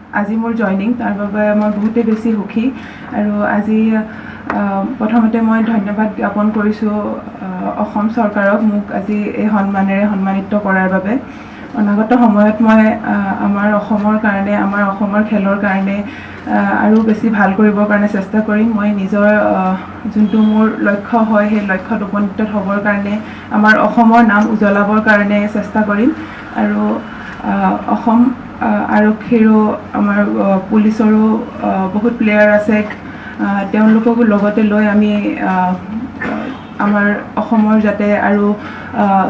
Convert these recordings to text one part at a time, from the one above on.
আজি মোৰ জইনিং তাৰ বাবে মই বহুতেই বেছি সুখী আৰু আজি প্ৰথমতে মই ধন্যবাদ জ্ঞাপন কৰিছোঁ অসম চৰকাৰক মোক আজি এই সন্মানেৰে সন্মানিত কৰাৰ বাবে অনাগত সময়ত মই আমাৰ অসমৰ কাৰণে আমাৰ অসমৰ খেলৰ কাৰণে আৰু বেছি ভাল কৰিবৰ কাৰণে চেষ্টা কৰিম মই নিজৰ যোনটো মোৰ লক্ষ্য হয় সেই লক্ষ্যত উপনীত হ'বৰ কাৰণে আমাৰ অসমৰ নাম উজ্বলাবৰ কাৰণে চেষ্টা কৰিম আৰু অসম আৰক্ষীৰো আমাৰ পুলিচৰো বহুত প্লেয়াৰ আছে তেওঁলোককো লগতে লৈ আমি আমাৰ অসমৰ যাতে আৰু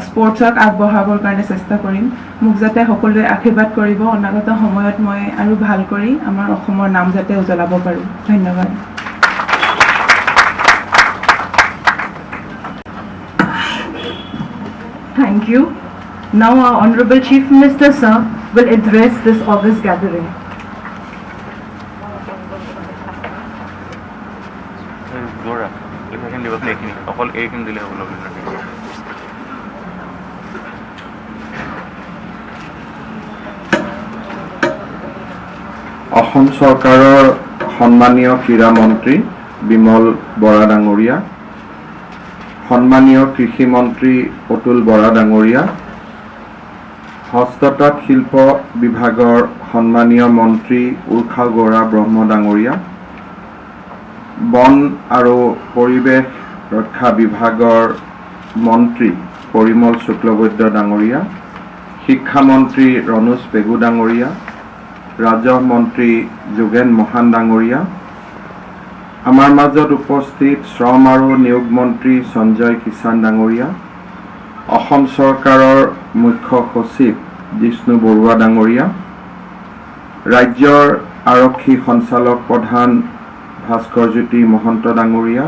স্পৰ্টছক আগবঢ়াবৰ কাৰণে চেষ্টা কৰিম মোক যাতে সকলোৱে আশীৰ্বাদ কৰিব অনাগত সময়ত মই আৰু ভাল কৰি আমাৰ অসমৰ নাম যাতে উজ্বলাব পাৰোঁ ধন্যবাদ Thank you. Now our Honorable Chief Minister Sir will address this August gathering. Assam চৰকাৰৰ সন্মানীয় ক্ৰীড়া মন্ত্ৰী বিমল বৰা ডাঙৰীয়া সন্মানীয় কৃষি মন্ত্ৰী অতুল বৰা ডাঙৰীয়া হস্ততাঁত শিল্প বিভাগৰ সন্মানীয় মন্ত্ৰী উৰ্খা গৌৰা ব্ৰহ্ম ডাঙৰীয়া বন আৰু পৰিৱেশ ৰক্ষা বিভাগৰ মন্ত্ৰী পৰিমল শুক্লবৈদ্য ডাঙৰীয়া শিক্ষা মন্ত্ৰী ৰণোজ পেগু ডাঙৰীয়া ৰাজহ মন্ত্ৰী যোগেন মহান ডাঙৰীয়া আমাৰ মাজত উপস্থিত শ্ৰম আৰু নিয়োগ মন্ত্ৰী সঞ্জয় কিষাণ ডাঙৰীয়া অসম চৰকাৰৰ মুখ্য সচিব জিষ্ণু বৰুৱা ডাঙৰীয়া ৰাজ্যৰ আৰক্ষী সঞ্চালক প্ৰধান ভাস্কৰজ্যোতি মহন্ত ডাঙৰীয়া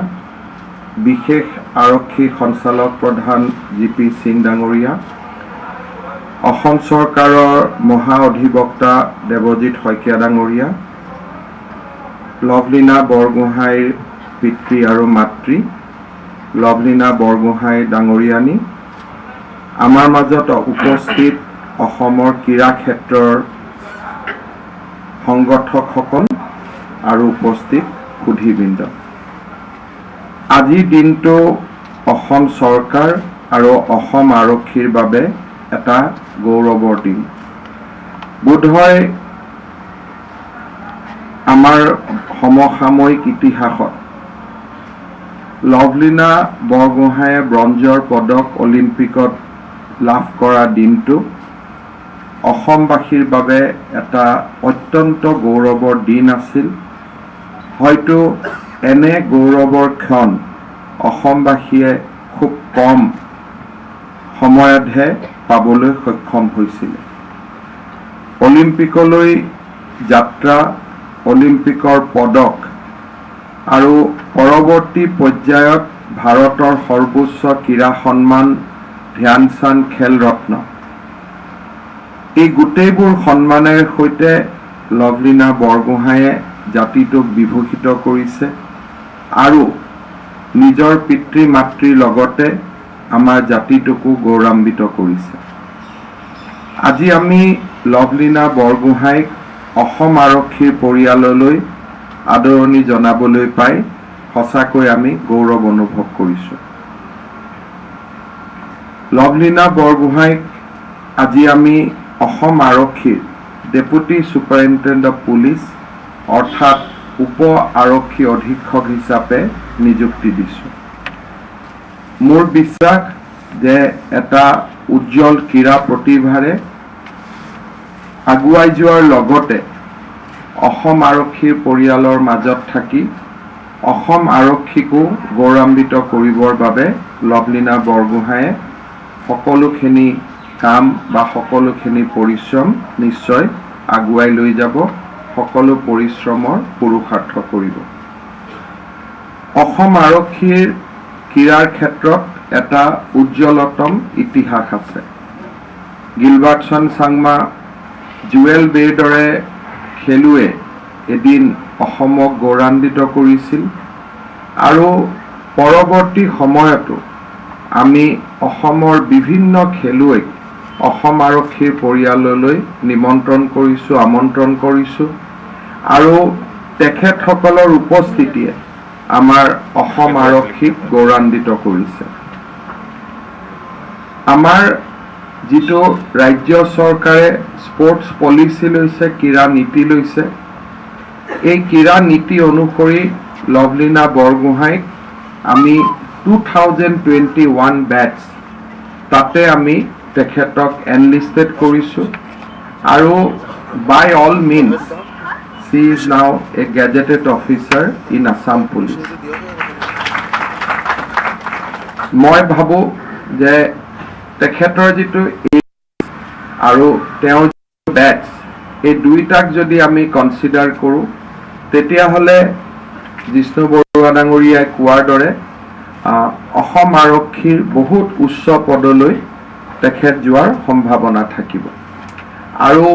বিশেষ আৰক্ষী সঞ্চালক প্ৰধান জিপি সিং ডাঙৰীয়া অসম চৰকাৰৰ মহা অধিবক্তা দেৱজিৎ শইকীয়া ডাঙৰীয়া লভলীনা বৰগোহাঁইৰ পিতৃ আৰু মাতৃ লভলীনা বৰগোহাঁই ডাঙৰীয়ানী আমাৰ মাজত উপস্থিত অসমৰ ক্ৰীড়া ক্ষেত্ৰৰ সংগঠকসকল আৰু উপস্থিত সুধীবৃন্দ আজিৰ দিনটো অসম চৰকাৰ আৰু অসম আৰক্ষীৰ বাবে এটা গৌৰৱৰ দিন বোধহয় আমাৰ সমসাময়িক ইতিহাসত লভলীনা বৰগোহাঁইয়ে ব্ৰঞ্জৰ পদক অলিম্পিকত লাভ কৰা দিনটো অসমবাসীৰ বাবে এটা অত্যন্ত গৌৰৱৰ দিন আছিল হয়তো এনে গৌৰৱৰ ক্ষণ অসমবাসীয়ে খুব কম সময়তহে পাবলৈ সক্ষম হৈছিল অলিম্পিকলৈ যাত্ৰা অলিম্পিকৰ পদক আৰু পৰৱৰ্তী পৰ্যায়ত ভাৰতৰ সৰ্বোচ্চ ক্ৰীড়া সন্মান ধ্যানচাঁদ খেল ৰত্ন এই গোটেইবোৰ সন্মানেৰে সৈতে লভলীনা বৰগোহাঁইয়ে জাতিটোক বিভূষিত কৰিছে আৰু নিজৰ পিতৃ মাতৃৰ লগতে আমাৰ জাতিটোকো গৌৰৱান্বিত কৰিছে আজি আমি লভলীনা বৰগোহাঁইক অসম আৰক্ষীৰ পৰিয়াললৈ আদৰণি জনাবলৈ পাই সঁচাকৈ আমি গৌৰৱ অনুভৱ কৰিছোঁ লভলীনা বৰগোহাঁইক আজি আমি অসম আৰক্ষীৰ ডেপুটি সুপাৰিনটেণ্ডেণ্ট অফ পুলিচ অৰ্থাৎ উপ আৰক্ষী অধীক্ষক হিচাপে নিযুক্তি দিছোঁ মোৰ বিশ্বাস যে এটা উজ্জ্বল ক্ৰীড়া প্ৰতিভাৰে আগুৱাই যোৱাৰ লগতে অসম আৰক্ষীৰ পৰিয়ালৰ মাজত থাকি অসম আৰক্ষীকো গৌৰৱান্বিত কৰিবৰ বাবে লভলীনা বৰগোহাঁইয়ে সকলোখিনি কাম বা সকলোখিনি পৰিশ্ৰম নিশ্চয় আগুৱাই লৈ যাব সকলো পৰিশ্ৰমৰ পুৰুষাৰ্থ কৰিব অসম আৰক্ষীৰ ক্ৰীড়াৰ ক্ষেত্ৰত এটা উজ্জ্বলতম ইতিহাস আছে গিলবাৰ্টছন চাংমা জুৱেল বেৰ দৰে খেলুৱে এদিন অসমক গৌৰৱান্বিত কৰিছিল আৰু পৰৱৰ্তী সময়তো আমি অসমৰ বিভিন্ন খেলুৱৈক অসম আৰক্ষীৰ পৰিয়াললৈ নিমন্ত্ৰণ কৰিছোঁ, আমন্ত্ৰণ কৰিছোঁ আৰু তেখেতসকলৰ উপস্থিতিয়ে আমাৰ অসম আৰক্ষীক গৌৰৱান্বিত কৰিছে। আমাৰ যিটো ৰাজ্য চৰকাৰে স্পৰ্টছ পলিচি লৈছে, ক্ৰীড়া নীতি লৈছে, এই ক্ৰীড়া নীতি অনুসৰি লভলীনা বৰগোহাঁইক আমি 2021 বেটছ তাতে আমি তেখেতক এনলিষ্টেড কৰিছোঁ আৰু by all means she is now a gazetted officer in Assam Police. মই ভাবোঁ যে তেখেতৰ যিটো আৰু তেওঁৰ বেটছ এই দুইটাক যদি আমি কনচিডাৰ কৰোঁ তেতিয়াহ'লে জিষ্ণু বৰুৱা ডাঙৰীয়াই কোৱাৰ দৰে অসম আৰক্ষীৰ বহুত উচ্চ পদলৈ তেখেত যোৱাৰ সম্ভাৱনা থাকিব। আৰু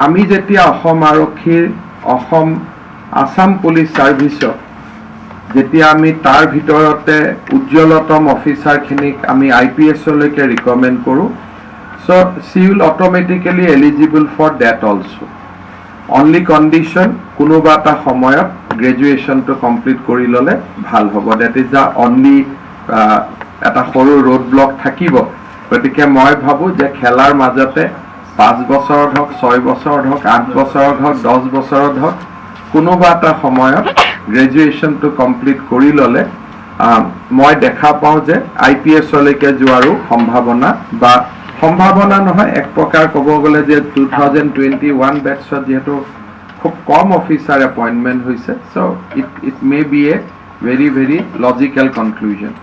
আমি যেতিয়া অসম আৰক্ষীৰ আসাম পুলিচ ছাৰ্ভিচত যেতিয়া আমি তাৰ ভিতৰতে উজ্জ্বলতম অফিচাৰখিনিক আমি IPSলৈকে ৰিকমেণ্ড কৰোঁ, চ' she will automatically eligible for that also. Only condition কোনোবা এটা সময়ত গ্ৰেজুৱেশ্যনটো কমপ্লিট কৰি ল'লে ভাল হ'ব। ডেট ইজ দ্য অনলি এটা সৰু ৰোড ব্লক থাকিব। গতিকে মই ভাবোঁ যে খেলাৰ মাজতে 5 বছৰত হওক, 6 বছৰত হওক, 8 বছৰত হওক, 10 বছৰত হওক, কোনোবা এটা সময়ত গ্ৰেজুৱেশ্যনটো কমপ্লিট কৰি ল'লে মই দেখা পাওঁ যে IPSলৈকে যোৱাৰো সম্ভাৱনা নহয়, এক প্ৰকাৰ ক'ব গ'লে যে 2021 বেটছত যিহেতু খুব কম অফিচাৰ এপইণ্টমেণ্ট হৈছে, so' it may be a very very logical conclusion.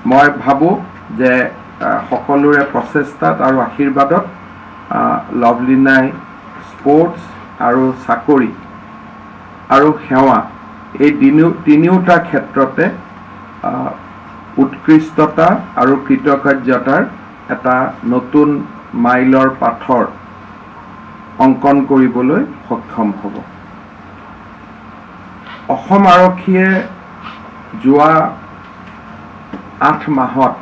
মই ভাবোঁ যে সকলোৰে প্ৰচেষ্টাত আৰু আশীৰ্বাদত লভলীনাই স্পৰ্টছ আৰু চাকৰি আৰু সেৱা এই তিনিওটা ক্ষেত্ৰতে উৎকৃষ্টতা আৰু কৃতকাৰ্যতাৰ এটা নতুন মাইলৰ পাথৰ অংকন কৰিবলৈ সক্ষম হ'ব। অসম আৰক্ষীয়ে যোৱা 8 মাহত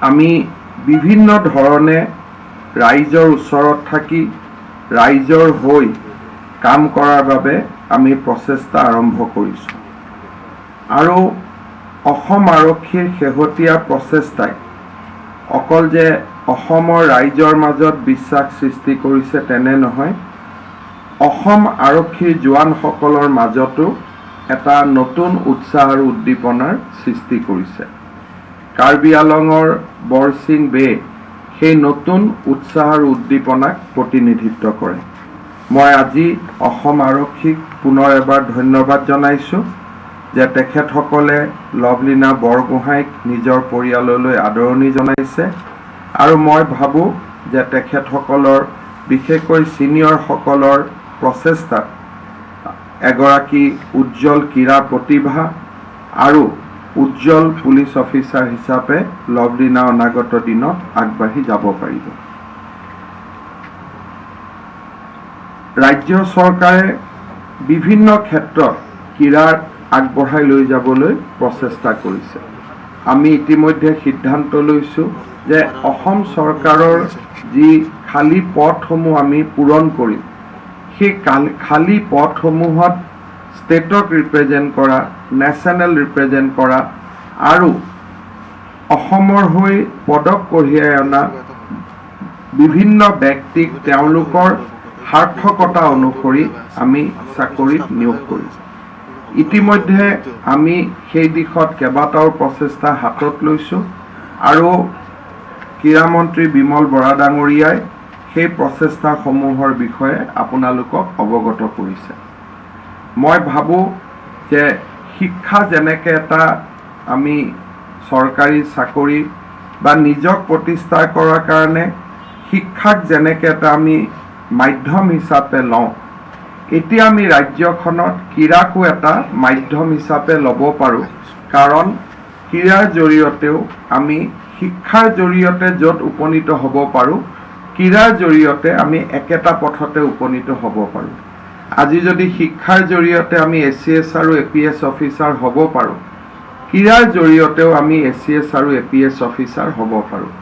আমি বিভিন্ন ধৰণে ৰাইজৰ ওচৰত থাকি ৰাইজৰ হৈ কাম কৰাৰ বাবে আমি প্ৰচেষ্টা আৰম্ভ কৰিছোঁ আৰু অসম আৰক্ষীৰ শেহতীয়া প্ৰচেষ্টাই অকল যে অসমৰ ৰাইজৰ মাজত বিশ্বাস সৃষ্টি কৰিছে তেনে নহয়, অসম আৰক্ষীৰ জোৱানসকলৰ মাজতো এটা নতুন উৎসাহ আৰু উদ্দীপনাৰ সৃষ্টি কৰিছে। কাৰ্বি আলঙৰ বৰছিং বে সেই নতুন উৎসাহ আৰু উদ্দীপনাক প্ৰতিনিধিত্ব কৰে। মই আজি অসম আৰক্ষীক পুনৰ এবাৰ ধন্যবাদ জনাইছোঁ যে তেখেতসকলে লভলীনা বৰগোহাঁইক নিজৰ পৰিয়াললৈ আদৰণি জনাইছে আৰু মই ভাবোঁ যে তেখেতসকলৰ বিশেষকৈ ছিনিয়ৰসকলৰ প্ৰচেষ্টাত এগৰাকী উজ্জ্বল ক্ৰীড়া প্ৰতিভা আৰু উজ্জ্বল পুলিচ অফিচাৰ হিচাপে লভলীনা অনাগত দিনত আগবাঢ়ি যাব পাৰিব। ৰাজ্য চৰকাৰে বিভিন্ন ক্ষেত্ৰত ক্ৰীড়াক আগবঢ়াই লৈ যাবলৈ প্ৰচেষ্টা কৰিছে। আমি ইতিমধ্যে সিদ্ধান্ত লৈছোঁ যে অসম চৰকাৰৰ যি খালী পদসমূহ আমি পূৰণ কৰিম, সেই খালী পদসমূহত ষ্টেটক ৰিপ্ৰেজেণ্ট কৰা, নেশ্যনেল ৰিপ্ৰেজেণ্ট কৰা আৰু অসমৰ হৈ পদক কঢ়িয়াই অনা বিভিন্ন ব্যক্তিক তেওঁলোকৰ সাৰ্থকতা অনুসৰি আমি চাকৰিত নিয়োগ কৰিম। ইতিমধ্যে আমি সেই দিশত কেইবাটাও প্ৰচেষ্টা হাতত লৈছোঁ আৰু ক্ৰীড়ামন্ত্ৰী বিমল বৰা ডাঙৰীয়াই সেই প্ৰচেষ্টাসমূহৰ বিষয়ে আপোনালোকক অৱগত কৰিছে। মই ভাবোঁ যে শিক্ষা যেনেকৈ এটা আমি চৰকাৰী চাকৰি বা নিজক প্ৰতিষ্ঠা কৰাৰ কাৰণে শিক্ষাক যেনেকৈ এটা আমি মাধ্যম হিচাপে লওঁ, এতিয়া আমি ৰাজ্যখনত ক্ৰীড়াকো এটা মাধ্যম হিচাপে ল'ব পাৰোঁ, কাৰণ ক্ৰীড়াৰ জৰিয়তেও আমি শিক্ষাৰ জৰিয়তে য'ত উপনীত হ'ব পাৰোঁ, ক্ৰীড়াৰ জৰিয়তে আমি একেটা পথতে উপনীত হ'ব পাৰোঁ। আজি যদি শিক্ষাৰ জৰিয়তে আমি ACS আৰু APS অফিচাৰ হ'ব পাৰোঁ, ক্ৰীড়াৰ জৰিয়তেও আমি ACS আৰু APS অফিচাৰ হ'ব পাৰোঁ।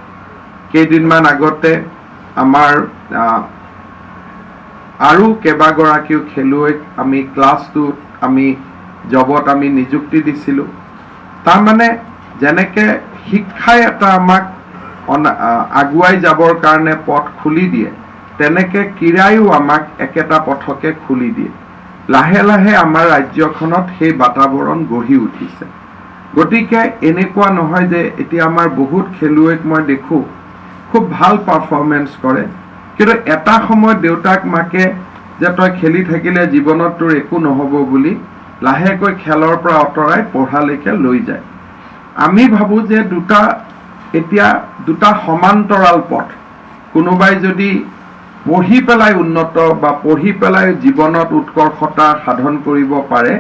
কেইদিনমান আগতে আমাৰ আৰু কেইবাগৰাকীও খেলুৱৈক আমি ক্লাছ 2 আমি জবত আমি নিযুক্তি দিছিলোঁ। তাৰমানে যেনেকৈ শিক্ষাই এটা আমাক আগুৱাই যাবৰ কাৰণে পথ খুলি দিয়ে, তেনেকৈ ক্ৰীড়ায়ো আমাক একেটা পথকে খুলি দিয়ে। লাহে লাহে আমাৰ ৰাজ্যখনত সেই বাতাবৰণ গঢ়ি উঠিছে। গতিকে এনেকুৱা নহয় যে এতিয়া আমাৰ বহুত খেলুৱৈক মই দেখোঁ খুব ভাল পাৰফৰ্মেঞ্চ কৰে, কিন্তু এটা সময়ত দেউতাক মাকে যে তই খেলি থাকিলে জীৱনত তোৰ একো নহ'ব বুলি লাহেকৈ খেলৰ পৰা আঁতৰাই পঢ়ালৈকে লৈ যায়। আমি ভাবোঁ যে এতিয়া দুটা সমান্তৰাল পথ। কোনোবাই যদি পঢ়ি পেলাই উন্নত বা পঢ়ি পেলাই জীৱনত উৎকৰ্ষতা সাধন কৰিব পাৰে,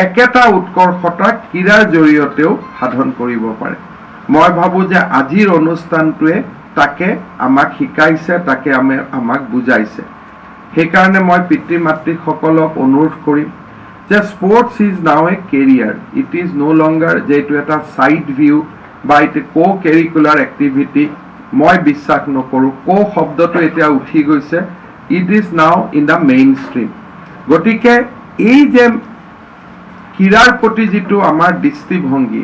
একেটা উৎকৰ্ষতা ক্ৰীড়াৰ জৰিয়তেও সাধন কৰিব পাৰে। মই ভাবোঁ যে আজিৰ অনুষ্ঠানটোৱে তাকে আমাক শিকাইছে, তাকে আমাক বুজাইছে। সেইকাৰণে মই পিতৃ মাতৃসকলক অনুৰোধ কৰিম যে sports is now a career. It is no' longer যে এইটো এটা ছাইড ভিউ বা এইটো কাৰিকুলাৰ এক্টিভিটি। মই বিশ্বাস নকৰোঁ। শব্দটো এতিয়া উঠি গৈছে। It is now in the main stream. গতিকে এই যে ক্ৰীড়াৰ প্ৰতি যিটো আমাৰ দৃষ্টিভংগী,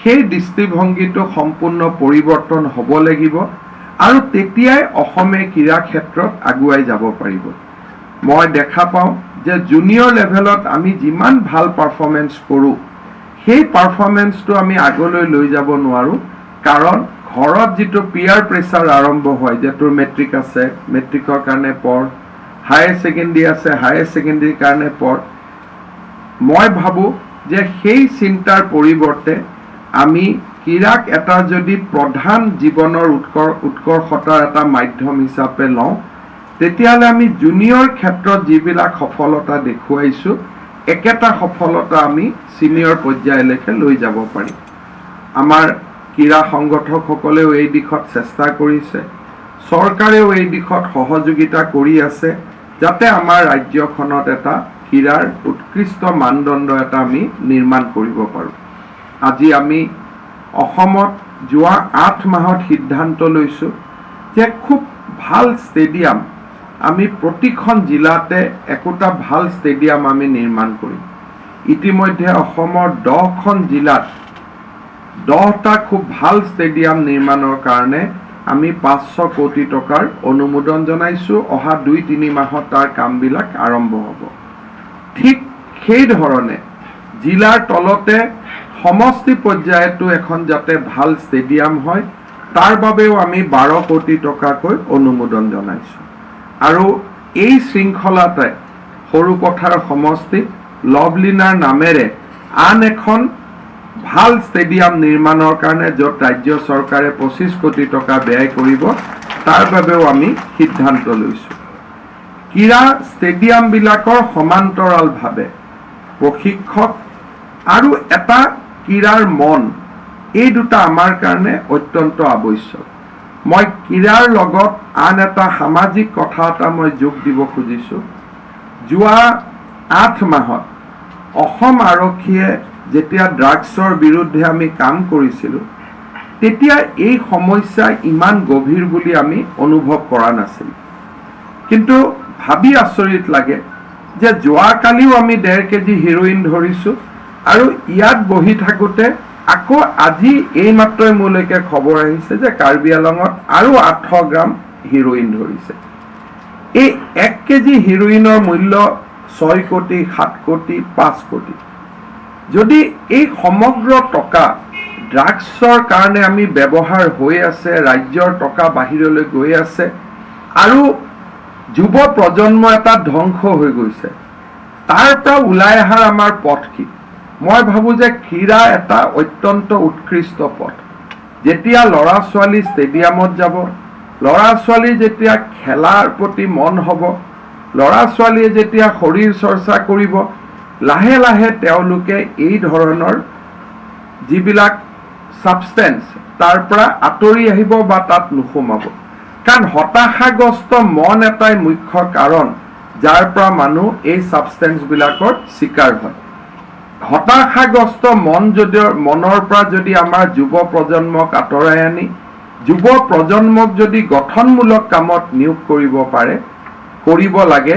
সেই দৃষ্টিভংগীটো সম্পূৰ্ণ পৰিৱৰ্তন হ'ব লাগিব আৰু তেতিয়াই অসমে ক্ৰীড়া ক্ষেত্ৰত আগুৱাই যাব পাৰিব। মই দেখা পাওঁ যে জুনিয়ৰ লেভেলত আমি যিমান ভাল পাৰফৰ্মেঞ্চ কৰোঁ, সেই পাৰফৰ্মেঞ্চটো আমি আগলৈ লৈ যাব নোৱাৰোঁ, কাৰণ ঘৰত যিটো পিয়াৰ প্ৰেছাৰ আৰম্ভ হয় যে তোৰ মেট্ৰিক আছে, মেট্ৰিকৰ কাৰণে পঢ়, হায়াৰ ছেকেণ্ডেৰী আছে, হায়াৰ ছেকেণ্ডেৰীৰ কাৰণে পঢ়। মই ভাবোঁ যে সেই চিন্তাৰ পৰিৱৰ্তে আমি ক্ৰীড়াক এটা যদি প্ৰধান জীৱনৰ উৎকৰ্ষতাৰ এটা মাধ্যম হিচাপে লওঁ, তেতিয়াহ'লে আমি জুনিয়ৰ ক্ষেত্ৰত যিবিলাক সফলতা দেখুৱাইছোঁ, একেটা সফলতা আমি ছিনিয়ৰ পৰ্যায়লৈকে লৈ যাব পাৰিম। আমাৰ ক্ৰীড়া সংগঠকসকলেও এই দিশত চেষ্টা কৰিছে, চৰকাৰেও এই দিশত সহযোগিতা কৰি আছে, যাতে আমাৰ ৰাজ্যখনত এটা ক্ৰীড়াৰ উৎকৃষ্ট মানদণ্ড এটা আমি নিৰ্মাণ কৰিব পাৰোঁ। আজি আমি অসমত যোৱা 8 মাহত সিদ্ধান্ত লৈছোঁ যে খুব ভাল ষ্টেডিয়াম আমি প্ৰতিখন জিলাতে একোটা ভাল ষ্টেডিয়াম আমি নিৰ্মাণ কৰিম। ইতিমধ্যে অসমৰ 10খন জিলাত 10টা খুব ভাল ষ্টেডিয়াম নিৰ্মাণৰ কাৰণে আমি 500 কোটি টকাৰ অনুমোদন জনাইছোঁ। অহা 2-3 মাহত তাৰ কামবিলাক আৰম্ভ হ'ব। ঠিক সেই ধৰণে জিলাৰ তলতে সমষ্টি পৰ্যায়তো এখন যাতে ভাল ষ্টেডিয়াম হয়, তাৰ বাবেও আমি 12 কোটি টকাকৈ অনুমোদন জনাইছোঁ। আৰু এই শৃংখলাতে সৰুপথাৰ সমষ্টিত লভলিনাৰ নামেৰে আন এখন ভাল ষ্টেডিয়াম নিৰ্মাণৰ কাৰণে য'ত ৰাজ্য চৰকাৰে 25 কোটি টকা ব্যয় কৰিব, তাৰ বাবেও আমি সিদ্ধান্ত লৈছোঁ। ক্ৰীড়া ষ্টেডিয়ামবিলাকৰ সমান্তৰালভাৱে প্ৰশিক্ষক আৰু এটা ক্ৰীড়াৰ মন, এই দুটা আমাৰ কাৰণে অত্যন্ত আৱশ্যক। মই ক্ৰীড়াৰ লগত আন এটা সামাজিক কথা এটা মই যোগ দিব খুজিছোঁ। যোৱা 8 মাহত অসম আৰক্ষীয়ে যেতিয়া ড্ৰাগছৰ বিৰুদ্ধে আমি কাম কৰিছিলোঁ, তেতিয়া এই সমস্যা ইমান গভীৰ বুলি আমি অনুভৱ কৰা নাছিলোঁ। কিন্তু ভাবি আচৰিত লাগে যে যোৱাকালিও আমি 1.5 কেজি হিৰোইন ধৰিছোঁ, আৰু ইয়াত বহি থাকোঁতে আকৌ আজি এইমাত্ৰই মোলৈকে খবৰ আহিছে যে কাৰ্বি আংলঙত আৰু 800 গ্ৰাম হিৰোইন ধৰিছে। এই 1 কেজি হিৰোইনৰ মূল্য 6 কোটি, 7 কোটি, 5 কোটি। যদি এই সমগ্ৰ টকা ড্ৰাগছৰ কাৰণে আমি ব্যৱহাৰ হৈ আছে, ৰাজ্যৰ টকা বাহিৰলৈ গৈ আছে আৰু যুৱ প্ৰজন্ম এটা ধ্বংস হৈ গৈছে, তাৰ পৰা ওলাই অহাৰ আমাৰ পথ কি? মই ভাবোঁ যে ক্ৰীড়া এটা অত্যন্ত উৎকৃষ্ট পথ। যেতিয়া ল'ৰা ছোৱালী ষ্টেডিয়ামত যাব, ল'ৰা ছোৱালী যেতিয়া খেলাৰ প্ৰতি মন হ'ব, ল'ৰা ছোৱালীয়ে যেতিয়া শৰীৰ চৰ্চা কৰিব, লাহে লাহে তেওঁলোকে এই ধৰণৰ যিবিলাক ছাবষ্টেন্স তাৰ পৰা আঁতৰি আহিব বা তাত নোসোমাব। কাৰণ হতাশাগ্ৰস্ত মন এটাই মুখ্য কাৰণ যাৰ পৰা মানুহ এই ছাবষ্টেন্সবিলাকৰ চিকাৰ হয়। হতাশাগ্ৰস্ত মনৰ পৰা যদি আমাৰ যুৱ প্ৰজন্মক আঁতৰাই আনি যুৱ প্ৰজন্মক যদি গঠনমূলক কামত নিয়োগ কৰিব লাগে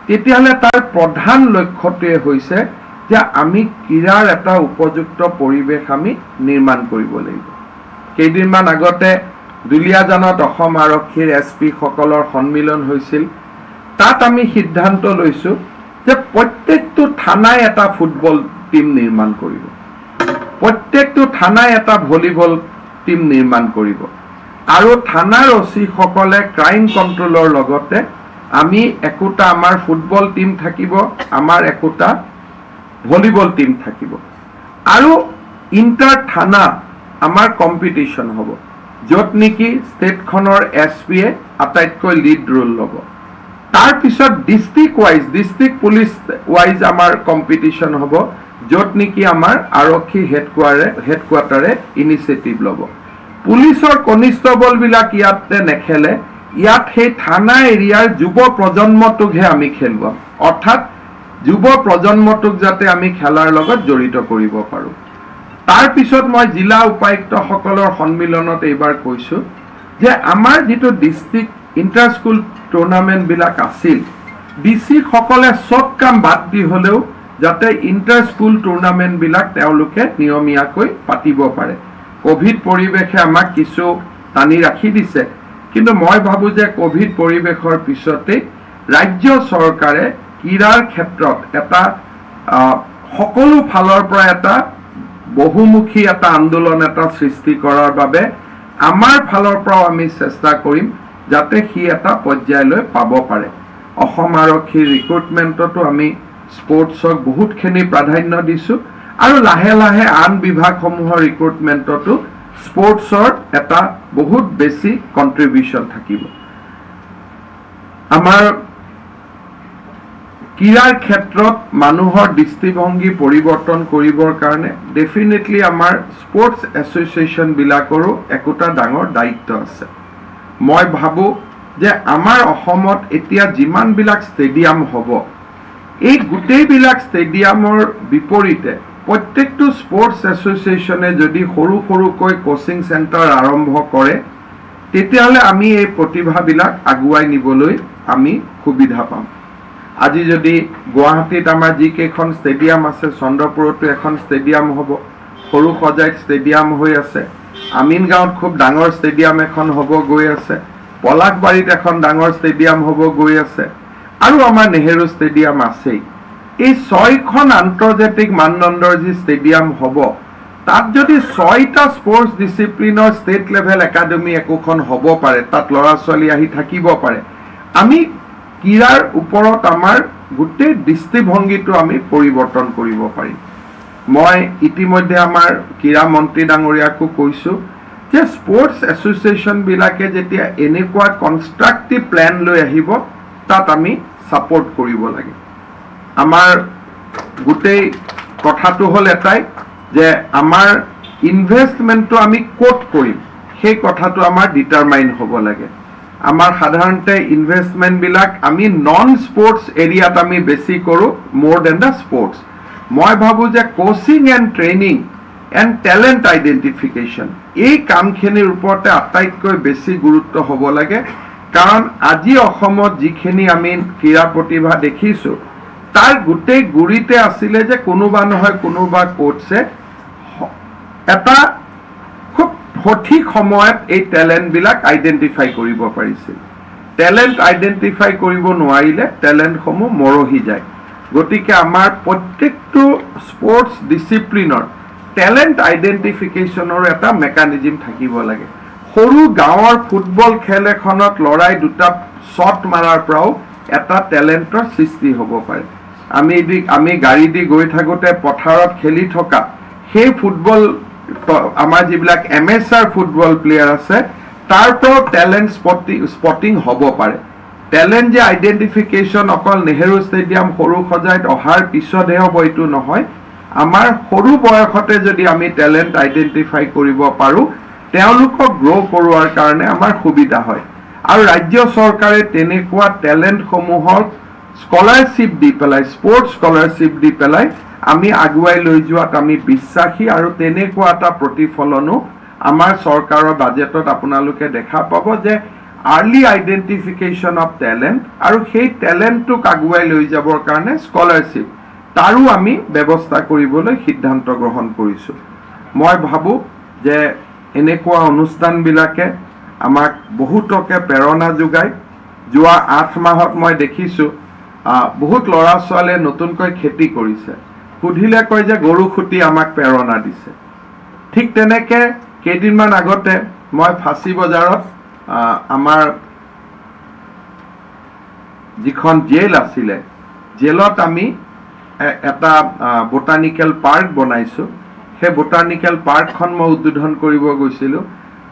তেতিয়াহ'লে তাৰ প্ৰধান লক্ষ্যটোৱে হৈছে যে আমি ক্ৰীড়াৰ এটা উপযুক্ত পৰিৱেশ আমি নিৰ্মাণ কৰিব লাগিব। কেইদিনমান আগতে দুলীয়াজানত অসম আৰক্ষীৰ SP সকলৰ সন্মিলন হৈছিল। তাত আমি সিদ্ধান্ত লৈছোঁ যে প্ৰত্যেকটো থানাই এটা ফুটবল টিম নিৰ্মাণ কৰিব, প্ৰত্যেকটো থানাই এটা ভলীবল টিম নিৰ্মাণ কৰিব আৰু থানাৰ OC সকলে ক্ৰাইম কণ্ট্ৰলৰ লগতে আমি একোটা আমাৰ ফুটবল টিম থাকিব, আমাৰ একোটা ভলীবল টিম থাকিব আৰু ইণ্টাৰ থানা আমাৰ কম্পিটিশ্যন হ'ব, য'ত নেকি ষ্টেটখনৰ SPয়ে আটাইতকৈ লিড ৰোল ল'ব। তাৰ পিছত ডিষ্ট্ৰিক্ট পুলিচ ৱাইজ আমাৰ কম্পিটিশ্যন হ'ব, য'ত নেকি আমাৰ আৰক্ষী হেডকোৱাৰ্টাৰে ইনিচিয়েটিভ ল'ব। পুলিচৰ কনিষ্টবলবিলাক ইয়াতে নেখেলে, ইয়াত সেই থানা এৰিয়াৰ যুৱ প্ৰজন্মটোকহে আমি খেলুৱাম, অৰ্থাৎ যুৱ প্ৰজন্মটোক যাতে আমি খেলাৰ লগত জড়িত কৰিব পাৰোঁ। তাৰ পিছত মই জিলা উপায়ুক্তসকলৰ সন্মিলনত এইবাৰ কৈছোঁ যে আমাৰ যিটো ডিষ্ট্ৰিক্ট ইণ্টাৰ স্কুল টুৰ্ণামেণ্টবিলাক আছিল, DC সকলে চব কাম বাদ দি হ'লেও যাতে ইণ্টাৰ স্কুল টুৰ্ণামেণ্টবিলাক তেওঁলোকে নিয়মীয়াকৈ পাতিব পাৰে। কোভিড পৰিৱেশে আমাক কিছু টানি ৰাখি দিছে, কিন্তু মই ভাবোঁ যে কোভিড পৰিৱেশৰ পিছতেই ৰাজ্য চৰকাৰে ক্ৰীড়াৰ ক্ষেত্ৰত এটা সকলো ফালৰ পৰা এটা বহুমুখী এটা আন্দোলন এটা সৃষ্টি কৰাৰ বাবে আমাৰ ফালৰ পৰাও আমি চেষ্টা কৰিম যাতে সি এটা পৰ্যায়লৈ পাব পাৰে। অসম আৰক্ষীৰ ৰিক্ৰুটমেণ্টতো আমি স্পৰ্টছক বহুতখিনি প্ৰাধান্য দিছোঁ আৰু লাহে লাহে আন বিভাগসমূহৰ ৰিক্ৰুটমেণ্টতো স্পৰ্টছৰ এটা বহুত বেছি কণ্ট্ৰিবিউশ্যন থাকিব। আমাৰ ক্ৰীড়াৰ ক্ষেত্ৰত মানুহৰ দৃষ্টিভংগী পৰিৱৰ্তন কৰিবৰ কাৰণে ডেফিনেটলি আমাৰ স্পৰ্টছ এছ'চিয়েশ্যনবিলাকৰো একোটা ডাঙৰ দায়িত্ব আছে। মই ভাবোঁ যে আমাৰ অসমত এতিয়া যিমানবিলাক ষ্টেডিয়াম হ'ব, এই গোটেইবিলাক ষ্টেডিয়ামৰ বিপৰীতে প্ৰত্যেকটো স্পৰ্টছ এছ'চিয়েশ্যনে যদি সৰু সৰুকৈ কোচিং চেণ্টাৰ আৰম্ভ কৰে তেতিয়াহ'লে আমি এই প্ৰতিভাবিলাক আগুৱাই নিবলৈ আমি সুবিধা পাম। আজি যদি গুৱাহাটীত আমাৰ যিকেইখন ষ্টেডিয়াম আছে, চন্দ্ৰপুৰতো এখন ষ্টেডিয়াম হ'ব, সৰু সজাইত ষ্টেডিয়াম হৈ আছে, আমিনগাঁৱত খুব ডাঙৰ ষ্টেডিয়াম এখন হ'ব গৈ আছে, পলাশবাৰীত এখন ডাঙৰ ষ্টেডিয়াম হ'ব গৈ আছে আৰু আমাৰ নেহেৰু ষ্টেডিয়াম আছেই। এই 6খন আন্তৰ্জাতিক মানদণ্ডৰ যি ষ্টেডিয়াম হ'ব, তাত যদি 6টা স্পৰ্টছ ডিচিপ্লিনৰ ষ্টেট লেভেল একাডেমি একোখন হ'ব পাৰে, তাত ল'ৰা ছোৱালী আহি থাকিব পাৰে, আমি ক্ৰীড়াৰ ওপৰত আমাৰ গোটেই দৃষ্টিভংগীটো আমি পৰিৱৰ্তন কৰিব পাৰিম। মই ইতিমধ্যে আমাৰ ক্ৰীড়া মন্ত্ৰী ডাঙৰীয়াকো কৈছোঁ যে স্পৰ্টছ এছ'চিয়েশ্যনবিলাকে যেতিয়া এনেকুৱা কনষ্ট্ৰাক্টিভ প্লেন লৈ আহিব তাত আমি ছাপোৰ্ট কৰিব লাগে। আমাৰ গোটেই কথাটো হ'ল এটাই যে আমাৰ ইনভেষ্টমেণ্টটো আমি ক'ত কৰিম সেই কথাটো আমাৰ ডিটাৰমাইন হ'ব লাগে। আমাৰ সাধাৰণতে ইনভেষ্টমেণ্টবিলাক আমি নন স্পৰ্টছ এৰিয়াত আমি বেছি কৰোঁ মোৰ দেন দ্য স্পৰ্টছ। মই ভাবোঁ যে coaching and training and talent identification এই কামখিনিৰ ওপৰতে আটাইতকৈ বেছি গুৰুত্ব হ'ব লাগে, কাৰণ আজি অসমত যিখিনি আমি ক্ৰীড়া প্ৰতিভা দেখিছোঁ তাৰ গোটেই গুৰিতে আছিলে যে কোনোবা নহয় কোনোবা কোচে এটা খুব সঠিক সময়ত এই টেলেণ্টবিলাক আইডেণ্টিফাই কৰিব পাৰিছিল। টেলেণ্ট আইডেণ্টিফাই কৰিব নোৱাৰিলে টেলেণ্টসমূহ মৰহি যায়। গতিকে আমাৰ প্ৰত্যেকটো স্পৰ্টছ ডিচিপ্লিনৰ টেলেণ্ট আইডেণ্টিফিকেশ্যনৰ এটা মেকানিজিম থাকিব লাগে। সৰু গাঁৱৰ ফুটবল খেল এখনত ল'ৰাই দুটা শ্বট মাৰাৰ পৰাও এটা টেলেণ্টৰ সৃষ্টি হ'ব পাৰে। আমি গাড়ী দি গৈ থাকোঁতে পথাৰত খেলি থকা সেই ফুটবল আমাৰ যিবিলাক এমেচাৰ ফুটবল প্লেয়াৰ আছে তাৰ পৰাও টেলেণ্ট স্পটিং হ'ব পাৰে। টেলেণ্ট যে আইডেণ্টিফিকেশ্যন অকল নেহেৰু ষ্টেডিয়াম সৰু সজাইত অহাৰ পিছতহে হ'ব এইটো নহয়, আমাৰ সৰু বয়সতে যদি আমি টেলেণ্ট আইডেণ্টিফাই কৰিব পাৰোঁ তেওঁলোকক গ্ৰ' কৰোৱাৰ কাৰণে আমাৰ সুবিধা হয়। আৰু ৰাজ্য চৰকাৰে তেনেকুৱা টেলেণ্টসমূহক স্কলাৰশ্বিপ দি পেলাই, স্পৰ্টছ স্কলাৰশ্বিপ দি পেলাই আমি আগুৱাই লৈ যোৱাত আমি বিশ্বাসী আৰু তেনেকুৱা এটা প্ৰতিফলনো আমাৰ চৰকাৰৰ বাজেটত আপোনালোকে দেখা পাব যে আৰ্লি আইডেন্টিফিকেশ্যন অফ টেলেণ্ট আৰু সেই টেলেণ্টটোক আগুৱাই লৈ যাবৰ কাৰণে স্কলাৰশ্বিপ তাৰো আমি ব্যৱস্থা কৰিবলৈ সিদ্ধান্ত গ্ৰহণ কৰিছোঁ। মই ভাবোঁ যে এনেকুৱা অনুষ্ঠানবিলাকে আমাক বহুতকে প্ৰেৰণা যোগায়। যোৱা 8 মাহত মই দেখিছোঁ বহুত ল'ৰা ছোৱালীয়ে নতুনকৈ খেতি কৰিছে, সুধিলে কয় যে গৰু খুটি আমাক প্ৰেৰণা দিছে। ঠিক তেনেকে কেইদিনমান আগতে মই ফাঁচী বজাৰত আমাৰ যিখন জেল আছিলে, জেলত আমি এটা বোটানিকেল পাৰ্ক বনাইছোঁ। সেই বোটানিকেল পাৰ্কখন মই উদ্বোধন কৰিব গৈছিলোঁ।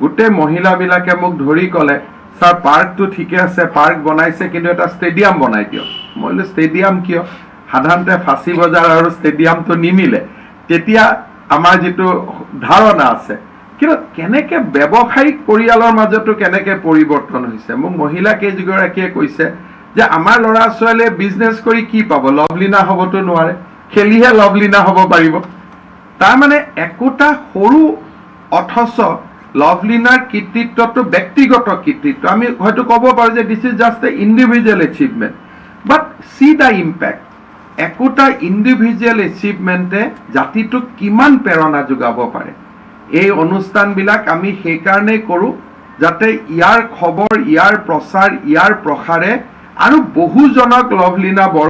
গোটেই মহিলাবিলাকে মোক ধৰি ক'লে, ছাৰ পাৰ্কটো ঠিকে আছে, পাৰ্ক বনাইছে, কিন্তু এটা ষ্টেডিয়াম বনাই দিয়ক। মই বোলো ষ্টেডিয়াম কিয়? সাধাৰণতে ফাঁচী বজাৰ আৰু ষ্টেডিয়ামটো নিমিলে, তেতিয়া আমাৰ যিটো ধাৰণা আছে। কিন্তু কেনেকে ব্যৱসায়িক পৰিয়ালৰ মাজতো কেনেকে পৰিৱৰ্তন হৈছে। মোক মহিলা কেইগৰাকীয়ে কৈছে যে আমাৰ ল'ৰা ছোৱালীয়ে বিজনেছ কৰি কি পাব, লভলীনা হ'বতো নোৱাৰে, খেলিহে লভলীনা হ'ব পাৰিব। তাৰমানে একোটা সৰু অথচ লভলীনাৰ কৃতিত্বটো ব্যক্তিগত কৃতিত্ব। আমি হয়তো ক'ব পাৰোঁ যে this is just A individual achievement, but C the impact. একোটা ইণ্ডিভিজুৱেল এচিভমেণ্টে জাতিটোক কিমান প্ৰেৰণা যোগাব পাৰে। এই অনুষ্ঠানবিলাক আমি সেইকাৰণেই কৰোঁ যাতে ইয়াৰ খবৰ, ইয়াৰ প্ৰচাৰ, ইয়াৰ প্ৰসাৰে আৰু বহুজনক লভলীনা বৰ